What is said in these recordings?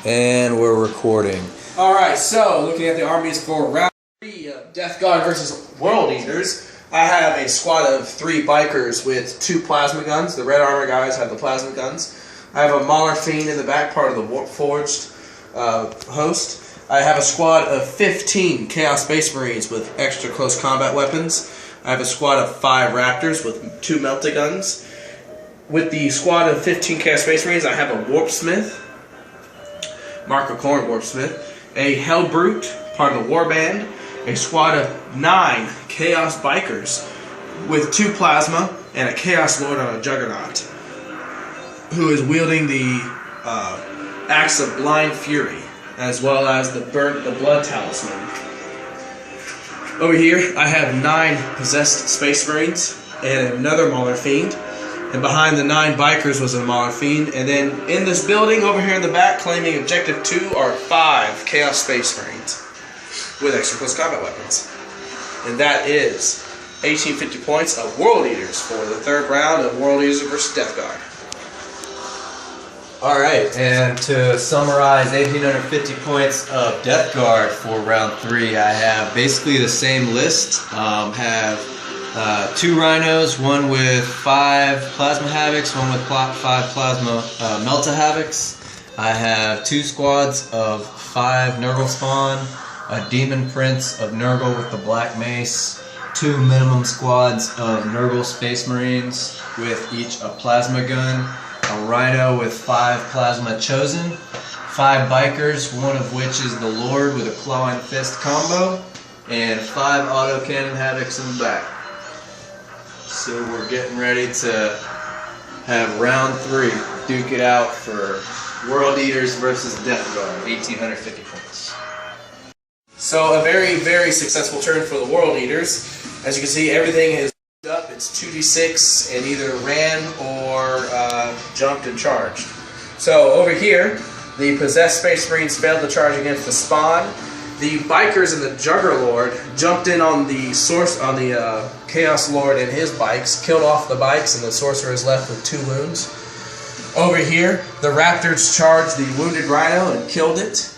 And we're recording. Alright, so looking at the armies for round 3 of Death Guard versus World Eaters, I have a squad of 3 bikers with 2 plasma guns. The red armor guys have the plasma guns. I have a Mauler Fiend in the back part of the Warforged host. I have a squad of 15 Chaos Space Marines with extra close combat weapons. I have a squad of 5 Raptors with 2 Melta guns. With the squad of 15 Chaos Space Marines, I have a Warpsmith, Mark Corn Warpsmith, a Hellbrute, part of the Warband, a squad of 9 Chaos Bikers with 2 Plasma, and a Chaos Lord on a Juggernaut, who is wielding the Axe of Blind Fury, as well as the Blood Talisman. Over here, I have 9 Possessed Space Marines and another Mauler Fiend. And behind the 9 bikers was a Mauler Fiend. And then in this building over here in the back, claiming Objective 2, are 5 Chaos Space Marines with extra close combat weapons. And that is 1850 points of World Eaters for the 3rd round of World Eaters vs. Death Guard. Alright, and to summarize 1850 points of Death Guard for round 3, I have basically the same list. Have 2 Rhinos, one with 5 Plasma Havocs, one with 5 Plasma Melta Havocs. I have 2 squads of 5 Nurgle Spawn, a Demon Prince of Nurgle with the Black Mace, 2 minimum squads of Nurgle Space Marines with each a Plasma Gun, a Rhino with 5 Plasma Chosen, 5 Bikers, one of which is the Lord with a Claw and Fist combo, and 5 Autocannon Havocs in the back. So we're getting ready to have round 3, duke it out for World Eaters versus Death Guard, 1850 points. So a very, very successful turn for the World Eaters. As you can see, everything is up. It's 2d6 and either ran or jumped and charged. So over here, the Possessed Space Marines failed to charge against the Spawn. The Bikers and the Juggerlord jumped in on the Chaos Lord and his bikes, killed off the bikes, and the Sorcerer is left with 2 wounds. Over here, the Raptors charged the Wounded Rhino and killed it,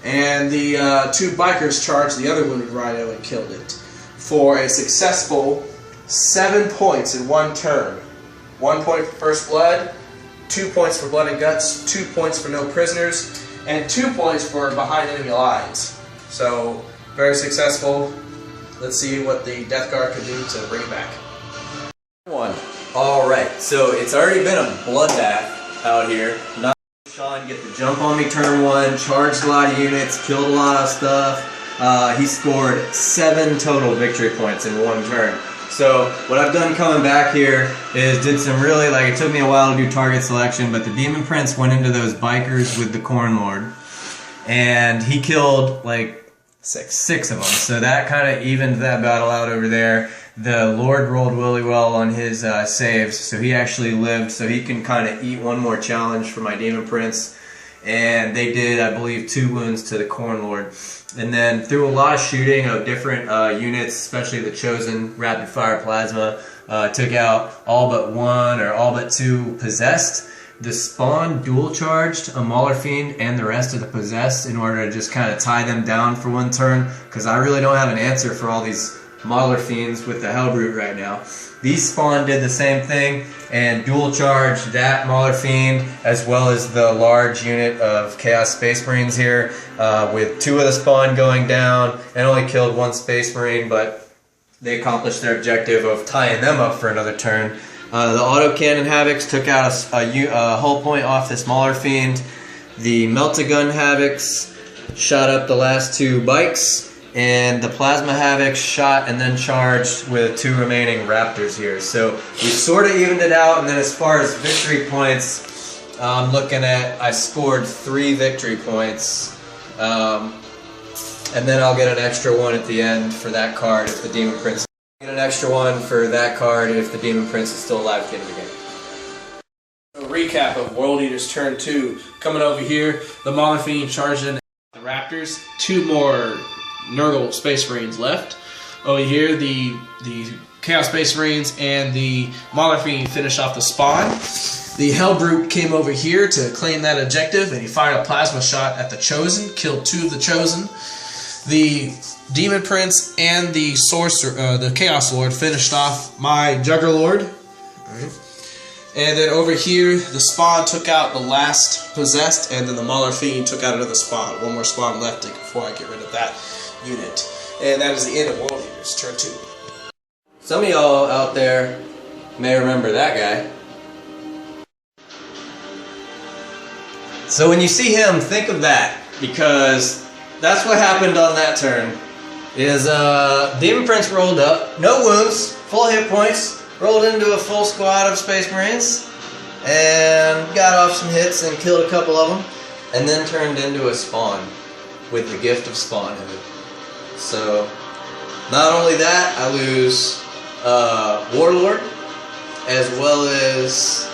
and the 2 Bikers charged the other Wounded Rhino and killed it, for a successful 7 points in 1 turn. 1 point for First Blood, 2 points for Blood and Guts, 2 points for No Prisoners, and 2 points for Behind Enemy Lines. So, very successful. Let's see what the Death Guard can do to bring it back. Alright, so it's already been a bloodbath out here. Not Sean get the jump on me turn 1, charged a lot of units, killed a lot of stuff. He scored 7 total victory points in 1 turn. So what I've done coming back here is did some really, it took me a while to do target selection, but the Demon Prince went into those bikers with the Corn Lord, and he killed 6 of them. So that kind of evened that battle out over there. The Lord rolled really well on his saves, so he actually lived, so he can kind of eat one more challenge for my Demon Prince. And they did, I believe, 2 wounds to the Corn Lord. And then through a lot of shooting of different units, especially the Chosen Rapid Fire Plasma, took out all but 1 or all but 2 Possessed. The Spawn dual charged a Mauler Fiend and the rest of the Possessed in order to just kind of tie them down for 1 turn, because I really don't have an answer for all these Mauler Fiends with the Hellbrute right now. These Spawn did the same thing and dual charged that Mauler Fiend as well as the large unit of Chaos Space Marines here, with 2 of the Spawn going down, and only killed 1 Space Marine, but they accomplished their objective of tying them up for another turn. The Autocannon Havocs took out a hull point off this Mauler Fiend. The Melta Gun Havocs shot up the last 2 bikes, and the Plasma Havocs shot and then charged with 2 remaining Raptors here. So we sort of evened it out, and then as far as victory points, I'm looking at, I scored 3 victory points, and then I'll get an extra 1 at the end for that card if the Demon Prince. Get an extra 1 for that card if the Demon Prince is still alive at the end of the game. A recap of World Eaters turn 2. Coming over here, the Mauler Fiend charged in the Raptors. 2 more Nurgle Space Marines left. Over here, the Chaos Space Marines and the Mauler Fiend finish off the Spawn. The Hellbrute came over here to claim that objective, and he fired a plasma shot at the Chosen, killed 2 of the Chosen. The Demon Prince and the Sorcerer, the Chaos Lord, finished off my Juggerlord. And then over here, the Spawn took out the last Possessed, and then the Mauler Fiend took out another Spawn. One more Spawn left before I get rid of that unit. And that is the end of World Eaters, turn 2. Some of y'all out there may remember that guy. So when you see him, think of that, because that's what happened on that turn. Is Demon Prince rolled up, no wounds, full hit points, rolled into a full squad of Space Marines, and got off some hits and killed a couple of them, and then turned into a Spawn with the gift of Spawnhood. So, not only that, I lose Warlord, as well as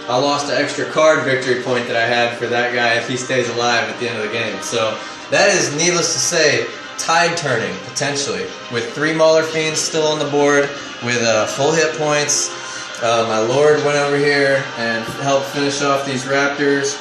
I lost an extra card victory point that I had for that guy if he stays alive at the end of the game. So, that is, needless to say, tide turning, potentially, with 3 Mauler Fiends still on the board, with full hit points. My Lord went over here and helped finish off these Raptors.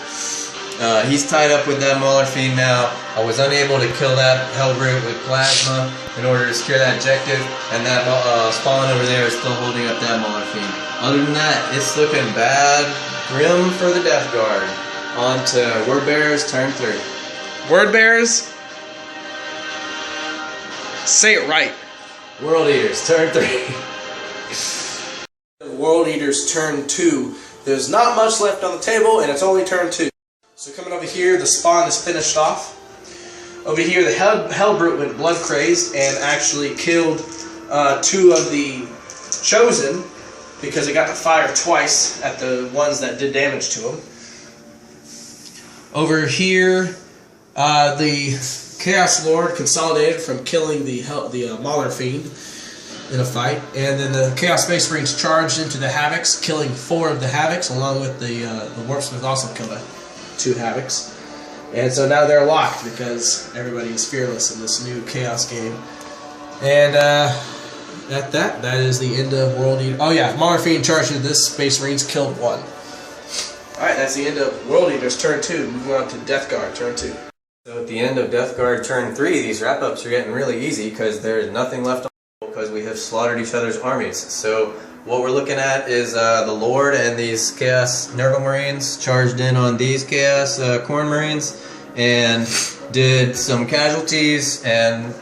He's tied up with that Mauler Fiend now. I was unable to kill that Hellbrute with Plasma in order to secure that objective, and that Spawn over there is still holding up that Mauler Fiend. Other than that, it's looking bad, grim for the Death Guard. On to Word Bearers, turn 3. Word Bearers? Say it right. World Eaters, turn 3. World Eaters, turn 2. There's not much left on the table, and it's only turn 2. So coming over here, the Spawn is finished off. Over here, the Hellbrute went blood crazed and actually killed 2 of the Chosen because it got to fire twice at the ones that did damage to him. Over here, the Chaos Lord consolidated from killing the Mauler Fiend in a fight, and then the Chaos Space Marines charged into the Havocs, killing 4 of the Havocs, along with the Warpsmith also killed 2 Havocs. And so now they're locked because everybody is fearless in this new Chaos game. And that is the end of World Eater. Oh yeah, Mauler Fiend charged into this, Space Marines killed 1. Alright, that's the end of World Eaters turn 2. Moving on to Death Guard turn 2. So at the end of Death Guard turn 3, these wrap-ups are getting really easy because there's nothing left on the because we have slaughtered each other's armies. So what we're looking at is the Lord and these Chaos Nergal Marines charged in on these Chaos Khorne Marines and did some casualties, and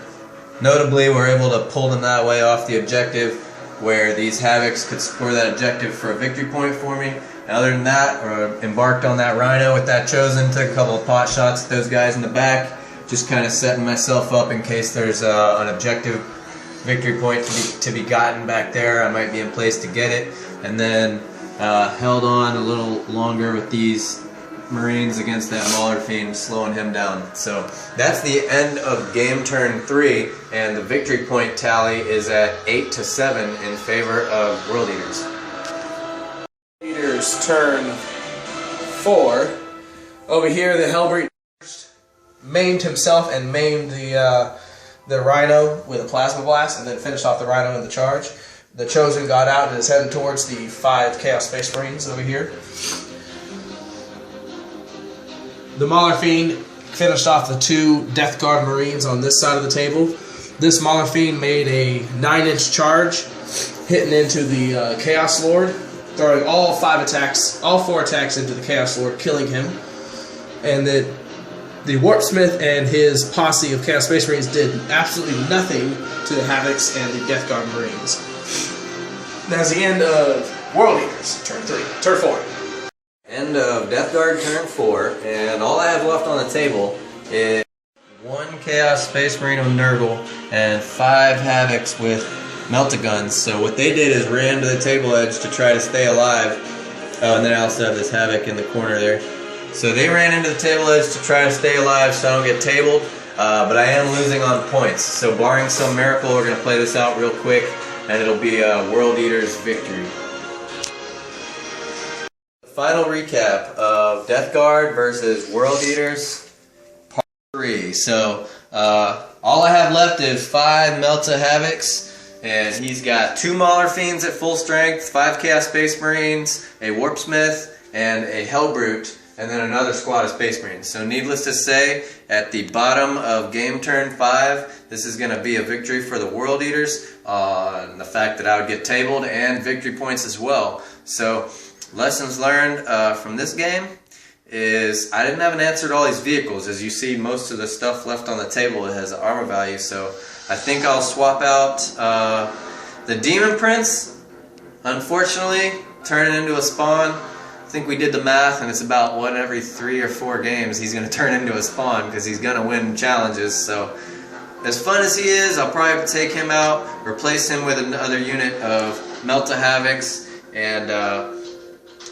notably were able to pull them that way off the objective where these Havocs could score that objective for a victory point for me. And other than that, embarked on that Rhino with that Chosen, took a couple of pot shots at those guys in the back, just kind of setting myself up in case there's an objective victory point to be gotten back there. I might be in place to get it, and then held on a little longer with these Marines against that Mauler Fiend, slowing him down. So that's the end of game turn 3, and the victory point tally is at 8-7 in favor of World Eaters. Eaters turn 4. Over here, the Hellbrute maimed himself and maimed the Rhino with a Plasma Blast, and then finished off the Rhino in the charge. The Chosen got out and is heading towards the 5 Chaos Space Marines over here. The Mauler Fiend finished off the 2 Death Guard Marines on this side of the table. This Mauler Fiend made a 9-inch charge, hitting into the Chaos Lord, throwing all 4 attacks into the Chaos Lord, killing him. And the Warpsmith and his posse of Chaos Space Marines did absolutely nothing to the Havocs and the Death Guard Marines. That's the end of World Eaters, turn 4. End of Death Guard turn 4, and all I have left on the table is 1 Chaos Space Marine with Nurgle and 5 Havocs with Melt-A-Guns. So what they did is ran to the table edge to try to stay alive. Oh, and then I also have this Havoc in the corner there. So they ran into the table edge to try to stay alive so I don't get tabled, but I am losing on points. So barring some miracle, we're going to play this out real quick, and it'll be a World Eaters victory. Final recap of Death Guard versus World Eaters, part 3. So all I have left is 5 Melta Havocs And he's got 2 Mauler Fiends at full strength, 5 Chaos Space Marines, a Warpsmith, and a Hellbrute, and then another squad of Space Marines. So needless to say, at the bottom of game turn 5, this is going to be a victory for the World Eaters on the fact that I would get tabled and victory points as well. So lessons learned from this game is I didn't have an answer to all these vehicles. As you see, most of the stuff left on the table has an armor value, so I think I'll swap out the Demon Prince. Unfortunately, turn it into a spawn. I think we did the math, and it's about every 3 or 4 games he's going to turn into a spawn because he's going to win challenges. So as fun as he is, I'll probably take him out, replace him with another unit of Melta Havocs, and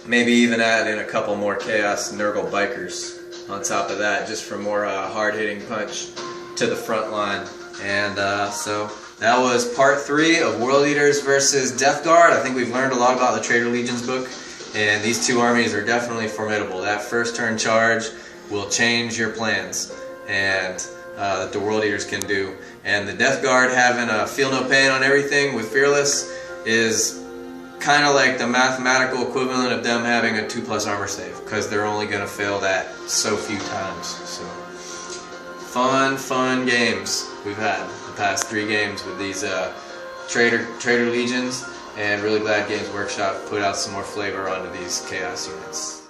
maybe even add in a couple more Chaos Nurgle Bikers on top of that, just for more hard-hitting punch to the front line. And so that was part 3 of World Eaters versus Death Guard. I think we've learned a lot about the Traitor Legions book, and these 2 armies are definitely formidable. That first turn charge will change your plans, and that the World Eaters can do. And the Death Guard having a feel no pain on everything with Fearless is kind of like the mathematical equivalent of them having a 2+ armor save, because they're only going to fail that so few times. So fun games we've had the past 3 games with these Traitor Legions, and really glad Games Workshop put out some more flavor onto these Chaos units.